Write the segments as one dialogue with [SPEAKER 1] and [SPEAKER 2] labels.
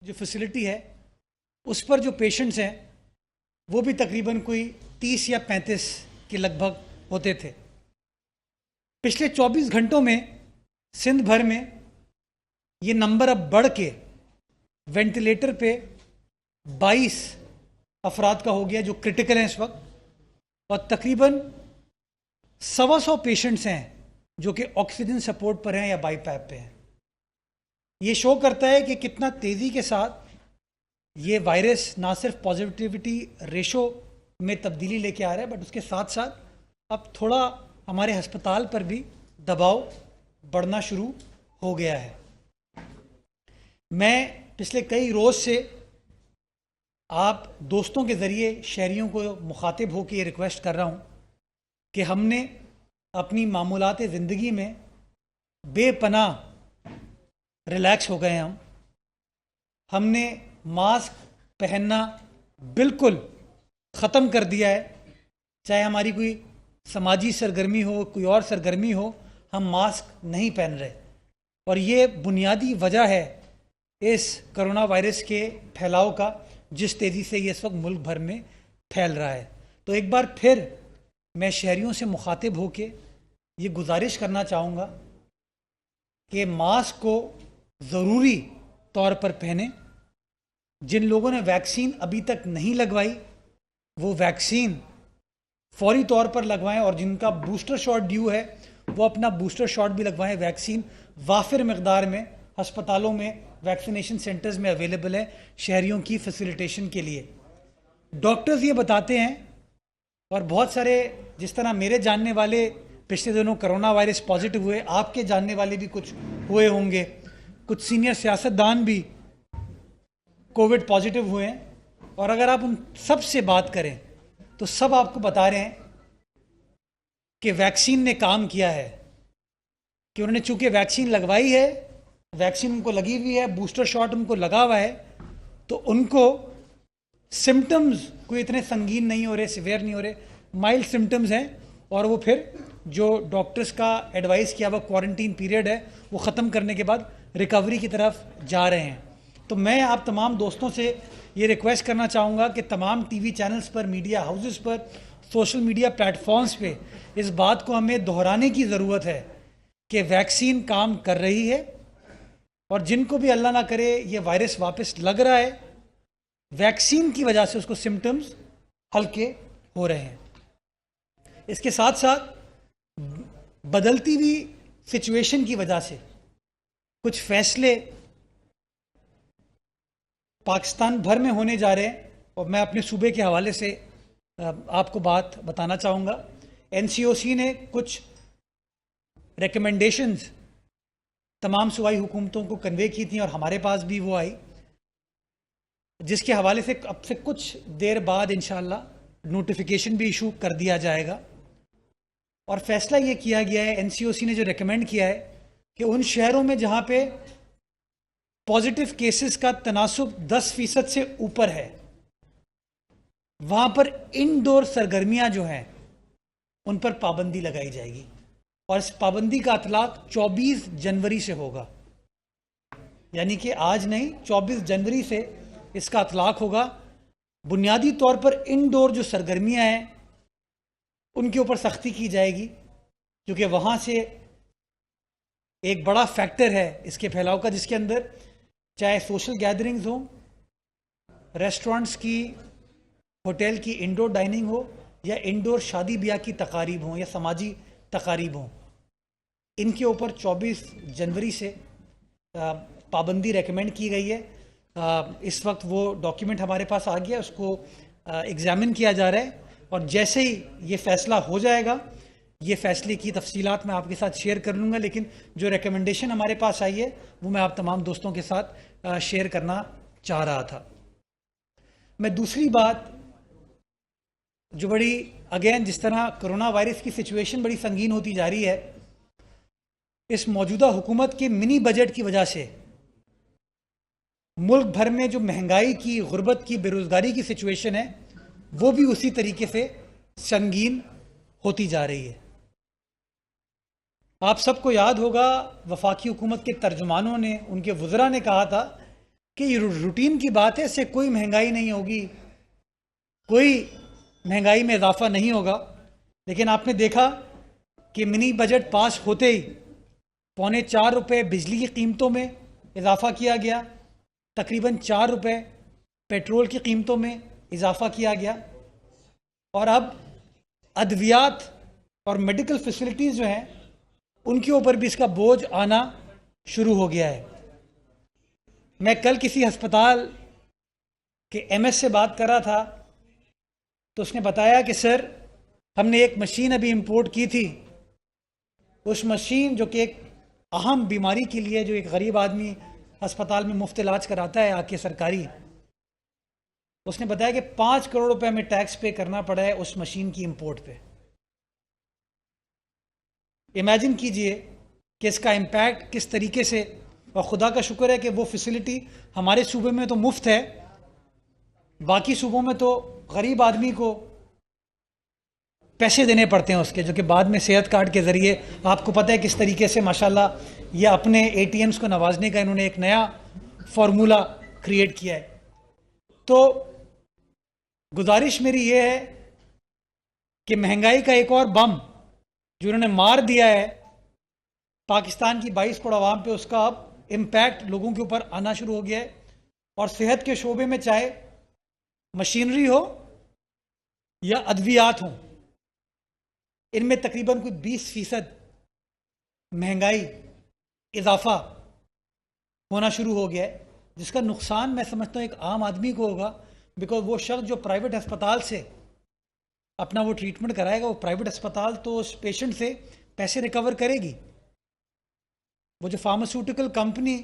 [SPEAKER 1] जो फैसिलिटी है उस पर जो पेशेंट्स हैं वो भी तकरीबन कोई 30 या 35 के लगभग होते थे। पिछले 24 घंटों में सिंध भर में ये नंबर अब बढ़ के वेंटिलेटर पे 22 अफराद का हो गया जो क्रिटिकल हैं इस वक्त, और तकरीबन 125 पेशेंट्स हैं जो कि ऑक्सीजन सपोर्ट पर हैं या बाईपैप पे हैं। ये शो करता है कि कितना तेज़ी के साथ ये वायरस ना सिर्फ पॉजिटिविटी रेशो में तब्दीली लेके आ रहा है, बट उसके साथ साथ अब थोड़ा हमारे अस्पताल पर भी दबाव बढ़ना शुरू हो गया है। मैं पिछले कई रोज़ से आप दोस्तों के ज़रिए शहरियों को मुखातिब होकर ये रिक्वेस्ट कर रहा हूँ कि हमने अपनी मामूलात ज़िंदगी में बेपनाह रिलैक्स हो गए हैं। हमने मास्क पहनना बिल्कुल ख़त्म कर दिया है। चाहे हमारी कोई समाजी सरगर्मी हो, कोई और सरगर्मी हो, हम मास्क नहीं पहन रहे। और ये बुनियादी वजह है इस कोरोना वायरस के फैलाव का, जिस तेज़ी से ये इस वक्त मुल्क भर में फैल रहा है। तो एक बार फिर मैं शहरियों से मुखातिब होके ये गुजारिश करना चाहूँगा कि मास्क को ज़रूरी तौर पर पहने। जिन लोगों ने वैक्सीन अभी तक नहीं लगवाई वो वैक्सीन फौरी तौर पर लगवाएं, और जिनका बूस्टर शॉट ड्यू है वो अपना बूस्टर शॉट भी लगवाएं। वैक्सीन वाफिर मकदार में अस्पतालों में, वैक्सीनेशन सेंटर्स में अवेलेबल है शहरियों की फैसिलिटेशन के लिए। डॉक्टर्स ये बताते हैं, और बहुत सारे, जिस तरह मेरे जानने वाले पिछले दिनों कोरोना वायरस पॉजिटिव हुए, आपके जानने वाले भी कुछ हुए होंगे, कुछ सीनियर सियासतदान भी कोविड पॉजिटिव हुए हैं। और अगर आप उन सब से बात करें तो सब आपको बता रहे हैं कि वैक्सीन ने काम किया है, कि उन्होंने चूंकि वैक्सीन लगवाई है, वैक्सीन उनको लगी हुई है, बूस्टर शॉट उनको लगा हुआ है, तो उनको सिम्टम्स कोई इतने संगीन नहीं हो रहे, सिवियर नहीं हो रहे, माइल्ड सिम्टम्स हैं। और वो फिर जो डॉक्टर्स का एडवाइस किया हुआ क्वारंटीन पीरियड है वो ख़त्म करने के बाद रिकवरी की तरफ जा रहे हैं। तो मैं आप तमाम दोस्तों से ये रिक्वेस्ट करना चाहूँगा कि तमाम टीवी चैनल्स पर, मीडिया हाउसेस पर, सोशल मीडिया प्लेटफॉर्म्स पे इस बात को हमें दोहराने की ज़रूरत है कि वैक्सीन काम कर रही है, और जिनको भी अल्लाह ना करे ये वायरस वापस लग रहा है, वैक्सीन की वजह से उसको सिम्टम्स हल्के हो रहे हैं। इसके साथ साथ बदलती हुई सिचुएशन की वजह से कुछ फैसले पाकिस्तान भर में होने जा रहे हैं, और मैं अपने सूबे के हवाले से आपको बात बताना चाहूँगा। एनसीओसी ने कुछ रिकमेंडेशंस तमाम सूबाई हुकूमतों को कन्वे की थी, और हमारे पास भी वो आई, जिसके हवाले से अब से कुछ देर बाद इंशाअल्लाह नोटिफिकेशन भी इशू कर दिया जाएगा। और फैसला ये किया गया है, एनसीओसी ने जो रिकमेंड किया है, कि उन शहरों में जहाँ पे पॉजिटिव केसेस का तनासुब 10% से ऊपर है, वहाँ पर इनडोर सरगर्मियाँ जो हैं उन पर पाबंदी लगाई जाएगी, और इस पाबंदी का इतलाक 24 जनवरी से होगा। यानी कि आज नहीं, 24 जनवरी से इसका इतलाक होगा। बुनियादी तौर पर इनडोर जो सरगर्मियाँ हैं उनके ऊपर सख्ती की जाएगी, क्योंकि वहाँ से एक बड़ा फैक्टर है इसके फैलाव का, जिसके अंदर चाहे सोशल गैदरिंग्स हो, रेस्टोरेंट्स की, होटल की इंडोर डाइनिंग हो, या इंडोर शादी ब्याह की तकारीब हों, या समाजी तकारीब हों, इनके ऊपर 24 जनवरी से पाबंदी रेकमेंड की गई है। इस वक्त वो डॉक्यूमेंट हमारे पास आ गया, उसको एग्जामिन किया जा रहा है, और जैसे ही ये फ़ैसला हो जाएगा, ये फ़ैसले की तफसीलात मैं आपके साथ शेयर कर लूँगा। लेकिन जो रिकमेंडेशन हमारे पास आई है वो मैं आप तमाम दोस्तों के साथ शेयर करना चाह रहा था। मैं दूसरी बात जो बड़ी, अगेन, जिस तरह कोरोना वायरस की सिचुएशन बड़ी संगीन होती जा रही है, इस मौजूदा हुकूमत के मिनी बजट की वजह से मुल्क भर में जो महंगाई की, गुर्बत की, बेरोज़गारी की सिचुएशन है वो भी उसी तरीके से संगीन होती जा रही है। आप सबको याद होगा, वफाकी हुकूमत के तर्जुमानों ने, उनके वज़रा ने कहा था कि ये रूटीन की बात है, इससे कोई महंगाई नहीं होगी, कोई महंगाई में इजाफा नहीं होगा। लेकिन आपने देखा कि मिनी बजट पास होते ही ₹4.25 बिजली की कीमतों में इजाफा किया गया, तकरीबन ₹4 पेट्रोल की कीमतों में इजाफा किया गया, और अब अद्वियात और मेडिकल फैसिलिटीज़ जो हैं उनके ऊपर भी इसका बोझ आना शुरू हो गया है। मैं कल किसी अस्पताल के एमएस से बात कर रहा था, तो उसने बताया कि सर, हमने एक मशीन अभी इंपोर्ट की थी। उस मशीन, जो कि एक अहम बीमारी के लिए, जो एक गरीब आदमी अस्पताल में मुफ्त इलाज कराता है आके सरकारी, उसने बताया कि 5 करोड़ रुपए में टैक्स पे करना पड़ा है उस मशीन की इंपोर्ट पे। इमेजिन कीजिए कि इसका इम्पैक्ट किस तरीके से। और खुदा का शुक्र है कि वो फैसिलिटी हमारे सूबे में तो मुफ्त है, बाकी सूबों में तो गरीब आदमी को पैसे देने पड़ते हैं उसके, जो कि बाद में सेहत कार्ड के ज़रिए, आपको पता है किस तरीके से माशाल्लाह ये अपने एटीएम्स को नवाजने का इन्होंने एक नया फार्मूला क्रिएट किया है। तो गुजारिश मेरी ये है कि महंगाई का एक और बम जो उन्होंने मार दिया है पाकिस्तान की 22 करोड़ आवाम पे, उसका अब इम्पैक्ट लोगों के ऊपर आना शुरू हो गया है। और सेहत के शोबे में चाहे मशीनरी हो या अद्वियात हो, इनमें तकरीबन कोई 20% महंगाई इजाफा होना शुरू हो गया है, जिसका नुकसान मैं समझता हूँ एक आम आदमी को होगा। बिकॉज वो शख्स जो प्राइवेट अस्पताल से अपना वो ट्रीटमेंट कराएगा, वो प्राइवेट अस्पताल तो उस पेशेंट से पैसे रिकवर करेगी। वो जो फार्मास्यूटिकल कंपनी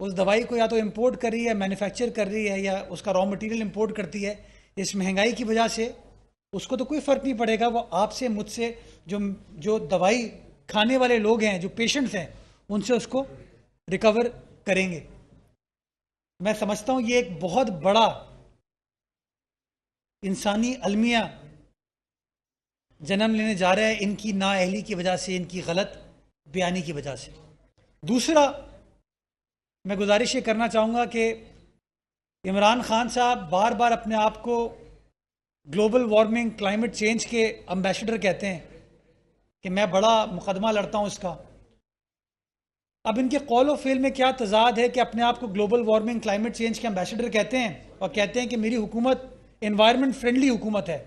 [SPEAKER 1] उस दवाई को या तो इंपोर्ट कर रही है, मैन्युफैक्चर कर रही है, या उसका रॉ मटेरियल इंपोर्ट करती है, इस महंगाई की वजह से उसको तो कोई फ़र्क नहीं पड़ेगा। वो आपसे, मुझसे, जो जो दवाई खाने वाले लोग हैं, जो पेशेंट्स हैं, उनसे उसको रिकवर करेंगे। मैं समझता हूँ ये एक बहुत बड़ा इंसानी अलमिया जन्म लेने जा रहा है इनकी नाअहली की वजह से, इनकी गलत बयानी की वजह से। दूसरा, मैं गुजारिश ये करना चाहूँगा कि इमरान खान साहब बार बार अपने आप को ग्लोबल वार्मिंग, क्लाइमेट चेंज के एम्बेसडर कहते हैं कि मैं बड़ा मुकदमा लड़ता हूँ इसका। अब इनके कौल व फेल में क्या तजाद है कि अपने आप को ग्लोबल वार्मिंग, क्लाइमेट चेंज के एम्बेसडर कहते हैं और कहते हैं कि मेरी हुकूमत एनवायरनमेंट फ्रेंडली हुकूमत है।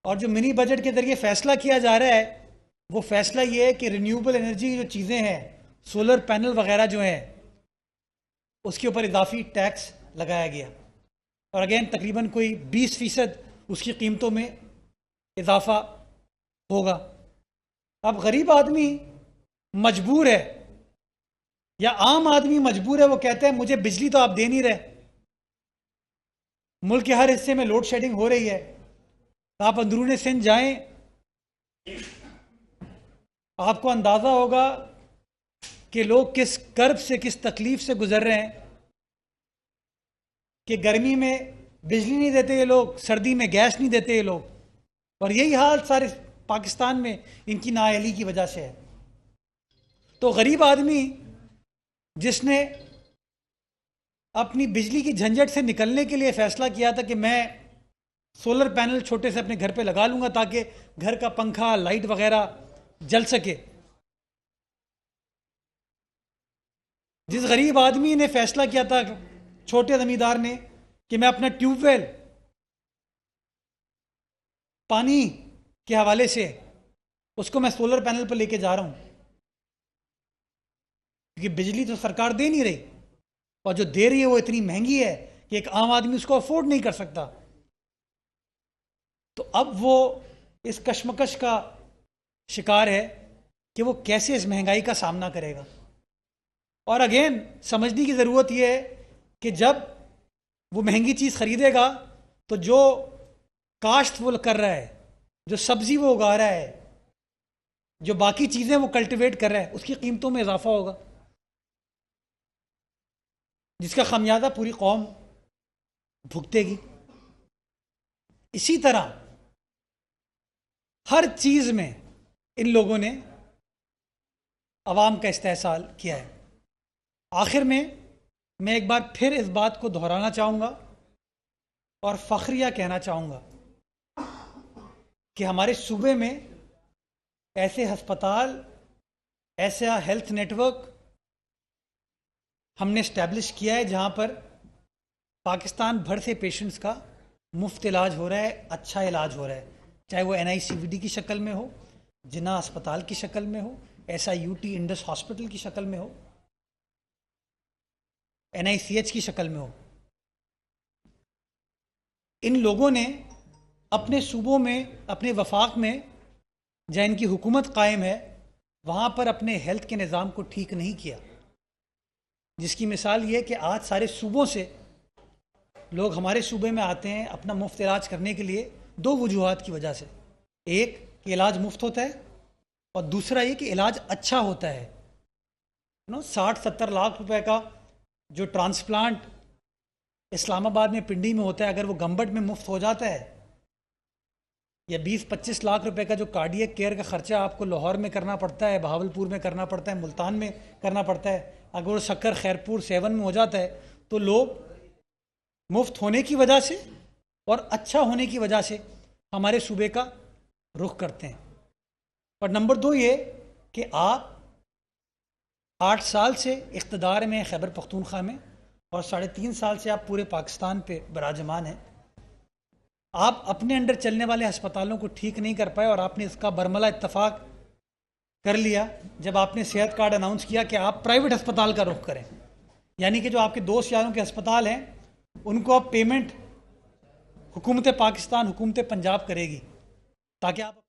[SPEAKER 1] और जो मिनी बजट के जरिए फैसला किया जा रहा है, वो फैसला ये है कि रिन्यूएबल एनर्जी जो चीज़ें हैं, सोलर पैनल वगैरह जो हैं, उसके ऊपर इजाफी टैक्स लगाया गया, और अगेन तकरीबन कोई 20% उसकी कीमतों में इजाफा होगा। अब गरीब आदमी मजबूर है, या आम आदमी मजबूर है, वो कहते हैं मुझे बिजली तो आप दे नहीं रहे, मुल्क के हर हिस्से में लोड शेडिंग हो रही है, आप अंदरूनी सिंध जाएं, आपको अंदाजा होगा कि लोग किस कर्ब से, किस तकलीफ से गुजर रहे हैं कि गर्मी में बिजली नहीं देते ये लोग, सर्दी में गैस नहीं देते ये लोग, और यही हाल सारे पाकिस्तान में इनकी नाअहली की वजह से है। तो गरीब आदमी जिसने अपनी बिजली की झंझट से निकलने के लिए फैसला किया था कि मैं सोलर पैनल छोटे से अपने घर पे लगा लूंगा ताकि घर का पंखा, लाइट वगैरह जल सके, जिस गरीब आदमी ने फैसला किया था, छोटे जमींदार ने, कि मैं अपना ट्यूबवेल पानी के हवाले से उसको मैं सोलर पैनल पर लेके जा रहा हूं, क्योंकि बिजली तो सरकार दे नहीं रही, और जो दे रही है वो इतनी महंगी है कि एक आम आदमी उसको अफोर्ड नहीं कर सकता। तो अब वो इस कशमकश का शिकार है कि वो कैसे इस महंगाई का सामना करेगा। और अगेन समझने की ज़रूरत यह है कि जब वो महंगी चीज़ खरीदेगा तो जो काश्त वो कर रहा है, जो सब्जी वो उगा रहा है, जो बाकी चीज़ें वो कल्टीवेट कर रहा है, उसकी कीमतों में इजाफा होगा, जिसका खामियाजा पूरी कौम भुगतेगी। इसी तरह हर चीज़ में इन लोगों ने अवाम का इस्तेहसाल किया है। आखिर में मैं एक बार फिर इस बात को दोहराना चाहूँगा और फख्रिया कहना चाहूँगा कि हमारे सूबे में ऐसे अस्पताल, ऐसा हेल्थ नेटवर्क हमने इस्टेब्लिश किया है जहाँ पर पाकिस्तान भर से पेशेंट्स का मुफ्त इलाज हो रहा है, अच्छा इलाज हो रहा है, चाहे वो NICVD की शक्ल में हो, जिन्ना अस्पताल की शक्ल में हो, SIUT इंडस हॉस्पिटल की शक्ल में हो, NICH की शक्ल में हो। इन लोगों ने अपने सूबों में, अपने वफाक में जहाँ इनकी हुकूमत कायम है, वहाँ पर अपने हेल्थ के निज़ाम को ठीक नहीं किया, जिसकी मिसाल ये कि आज सारे सूबों से लोग हमारे सूबे में आते हैं अपना मुफ्त इलाज करने के लिए दो वजूहात की वजह से। एक कि इलाज मुफ्त होता है और दूसरा ये कि इलाज अच्छा होता है। 60-70 लाख रुपए का जो ट्रांसप्लांट इस्लामाबाद में पिंडी में होता है, अगर वो गंबट में मुफ्त हो जाता है, या 20-25 लाख रुपए का जो कार्डियक केयर का खर्चा आपको लाहौर में करना पड़ता है, बहावलपुर में करना पड़ता है, मुल्तान में करना पड़ता है, अगर वो शक्कर खैरपुर 7 में हो जाता है, तो लोग मुफ्त होने की वजह से और अच्छा होने की वजह से हमारे सूबे का रुख करते हैं। और नंबर 2 ये कि आप 8 साल से इक़्तिदार में खैबर पख्तूनख्वा में और 3.5 साल से आप पूरे पाकिस्तान पे बराजमान हैं। आप अपने अंडर चलने वाले अस्पतालों को ठीक नहीं कर पाए और आपने इसका बरमला इत्तफाक कर लिया जब आपने सेहत कार्ड अनाउंस किया कि आप प्राइवेट अस्पताल का रुख करें, यानी कि जो आपके दोस्त यारों के अस्पताल हैं उनको अब पेमेंट हुकूमत पाकिस्तान, हुकूमत पंजाब करेगी ताकि आप